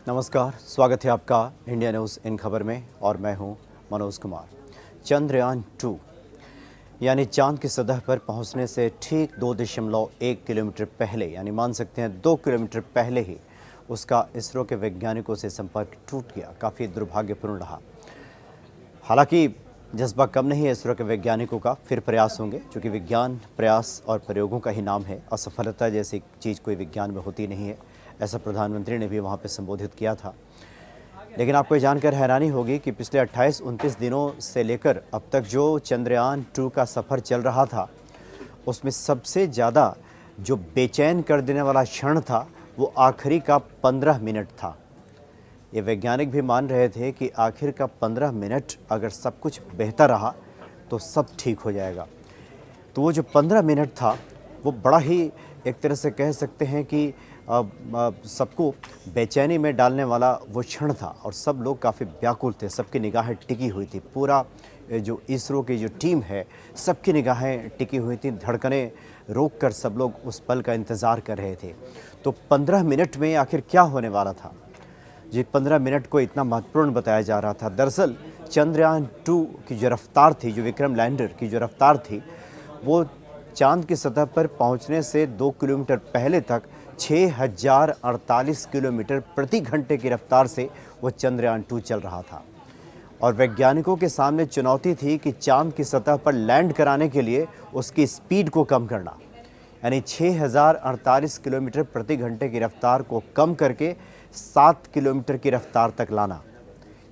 नमस्कार, स्वागत है आपका इंडिया न्यूज़ इन खबर में और मैं हूं मनोज कुमार। चंद्रयान 2 यानी चांद की सतह पर पहुंचने से ठीक 2.1 किलोमीटर पहले यानी मान सकते हैं 2 किलोमीटर पहले ही उसका इसरो के वैज्ञानिकों से संपर्क टूट गया। काफ़ी दुर्भाग्यपूर्ण रहा। हालांकि जज्बा कम नहीं है इसरो के वैज्ञानिकों का, फिर प्रयास होंगे, क्योंकि विज्ञान प्रयास और प्रयोगों का ही नाम है। असफलता जैसी चीज़ कोई विज्ञान में होती नहीं है, ऐसा प्रधानमंत्री ने भी वहाँ पे संबोधित किया था। लेकिन आपको जानकर हैरानी होगी कि पिछले 28-29 दिनों से लेकर अब तक जो चंद्रयान 2 का सफ़र चल रहा था, उसमें सबसे ज़्यादा जो बेचैन कर देने वाला क्षण था वो आखिरी का 15 मिनट था। ये वैज्ञानिक भी मान रहे थे कि आखिर का 15 मिनट अगर सब कुछ बेहतर रहा तो सब ठीक हो जाएगा। तो वो जो 15 मिनट था वो बड़ा ही एक तरह से कह सकते हैं कि सबको बेचैनी में डालने वाला वो क्षण था और सब लोग काफ़ी व्याकुल थे, सबकी निगाहें टिकी हुई थी। पूरा जो इसरो की जो टीम है सबकी निगाहें टिकी हुई थी, धड़कनें रोक कर सब लोग उस पल का इंतज़ार कर रहे थे। तो 15 मिनट में आखिर क्या होने वाला था, जी 15 मिनट को इतना महत्वपूर्ण बताया जा रहा था। दरअसल चंद्रयान 2 की जो रफ्तार थी, जो विक्रम लैंडर की जो रफ्तार थी, वो चांद की सतह पर पहुंचने से 2 किलोमीटर पहले तक 6048 किलोमीटर प्रति घंटे की रफ्तार से वो चंद्रयान 2 चल रहा था। और वैज्ञानिकों के सामने चुनौती थी कि चांद की सतह पर लैंड कराने के लिए उसकी स्पीड को कम करना, यानी 6048 किलोमीटर प्रति घंटे की रफ्तार को कम करके 7 किलोमीटर की रफ्तार तक लाना,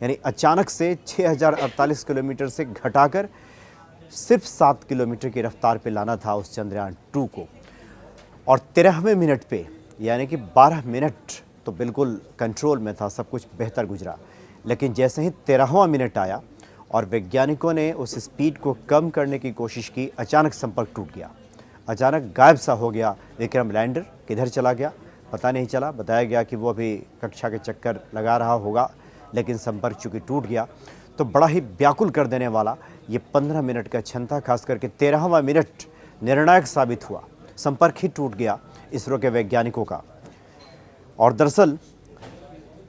यानी अचानक से 6048 किलोमीटर से घटाकर सिर्फ 7 किलोमीटर की रफ्तार पे लाना था उस चंद्रयान 2 को। और 13वें मिनट पे, यानी कि 12 मिनट तो बिल्कुल कंट्रोल में था, सब कुछ बेहतर गुजरा। लेकिन जैसे ही 13वां मिनट आया और वैज्ञानिकों ने उस स्पीड को कम करने की कोशिश की, अचानक संपर्क टूट गया। अचानक गायब सा हो गया विक्रम लैंडर। किधर चला गया पता नहीं चला। बताया गया कि वो अभी कक्षा के चक्कर लगा रहा होगा, लेकिन संपर्क चूँकि टूट गया तो बड़ा ही व्याकुल कर देने वाला ये 15 मिनट का क्षण था। खास करके 13वां मिनट निर्णायक साबित हुआ, संपर्क ही टूट गया इसरो के वैज्ञानिकों का। और दरअसल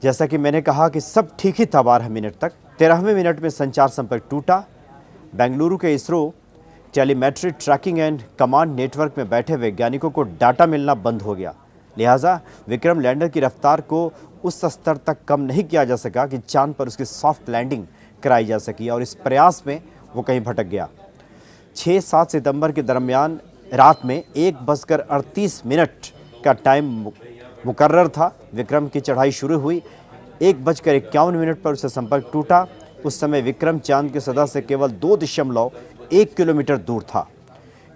जैसा कि मैंने कहा कि सब ठीक ही था 12 मिनट तक। 13वें मिनट में संचार संपर्क टूटा। बेंगलुरु के ISRO telemetry tracking and command network में बैठे वैज्ञानिकों को डाटा मिलना बंद हो गया। लिहाजा विक्रम लैंडर की रफ्तार को उस स्तर तक कम नहीं किया जा सका कि चांद पर उसकी सॉफ्ट लैंडिंग कराई जा सकी, और इस प्रयास में वो कहीं भटक गया। 6-7 सितंबर के दरमियान रात में 1:38 का टाइम मुकर्रर था। विक्रम की चढ़ाई शुरू हुई। 1:51 पर उससे संपर्क टूटा। उस समय विक्रम चांद की सतह से केवल 2.1 किलोमीटर दूर था।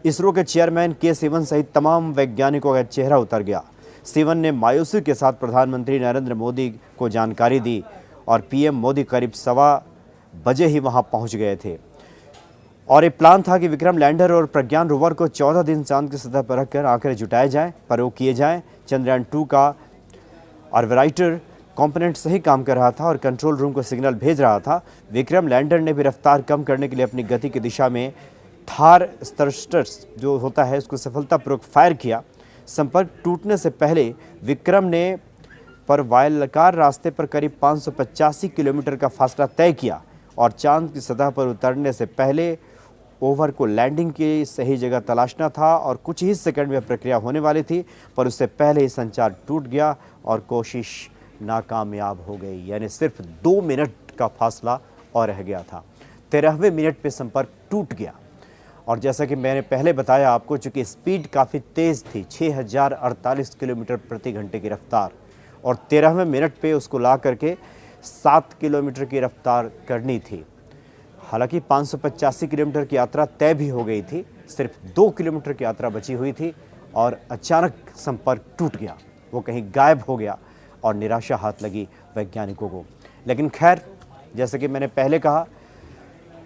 इसरो के चेयरमैन के सिवन सहित तमाम वैज्ञानिकों का चेहरा उतर गया। सिवन ने मायूसी के साथ प्रधानमंत्री नरेंद्र मोदी को जानकारी दी और पीएम मोदी करीब 1:15 बजे ही वहां पहुंच गए थे। और ये प्लान था कि विक्रम लैंडर और प्रज्ञान रोवर को 14 दिन चांद की सतह पर रखकर आंकड़े जुटाए जाएं, प्रयोग किए जाएं। चंद्रयान 2 का ऑर्बिटर कंपोनेंट सही काम कर रहा था और कंट्रोल रूम को सिग्नल भेज रहा था। विक्रम लैंडर ने भी रफ्तार कम करने के लिए अपनी गति की दिशा में थार स्टर्स्टर्स जो होता है उसको सफलतापूर्वक फायर किया। संपर्क टूटने से पहले विक्रम ने पर वायलकार रास्ते पर करीब 585 किलोमीटर का फासला तय किया और चांद की सतह पर उतरने से पहले ओवर को लैंडिंग की सही जगह तलाशना था और कुछ ही सेकंड में प्रक्रिया होने वाली थी, पर उससे पहले ही संचार टूट गया और कोशिश नाकामयाब हो गई। यानी सिर्फ 2 मिनट का फासला और रह गया था। 13वें मिनट पे संपर्क टूट गया और जैसा कि मैंने पहले बताया आपको, चूँकि स्पीड काफ़ी तेज़ थी, 6048 किलोमीटर प्रति घंटे की रफ्तार, और 13वें मिनट पे उसको ला करके 7 किलोमीटर की रफ्तार करनी थी। हालांकि 585 किलोमीटर की यात्रा तय भी हो गई थी, सिर्फ 2 किलोमीटर की यात्रा बची हुई थी और अचानक संपर्क टूट गया, वो कहीं गायब हो गया और निराशा हाथ लगी वैज्ञानिकों को। लेकिन खैर, जैसे कि मैंने पहले कहा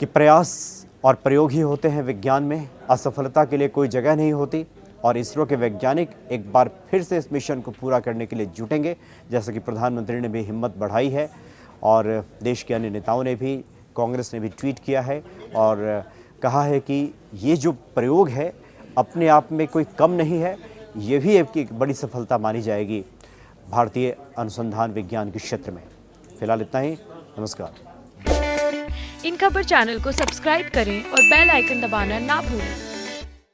कि प्रयास और प्रयोग ही होते हैं विज्ञान में, असफलता के लिए कोई जगह नहीं होती। और इसरो के वैज्ञानिक एक बार फिर से इस मिशन को पूरा करने के लिए जुटेंगे, जैसे कि प्रधानमंत्री ने भी हिम्मत बढ़ाई है और देश के अन्य नेताओं ने भी, कांग्रेस ने भी ट्वीट किया है और कहा है कि ये जो प्रयोग है अपने आप में कोई कम नहीं है, ये भी एक बड़ी सफलता मानी जाएगी भारतीय अनुसंधान विज्ञान के क्षेत्र में। फिलहाल इतना ही। नमस्कार। इन खबर चैनल को सब्सक्राइब करें और बेल आइकन दबाना ना भूलें।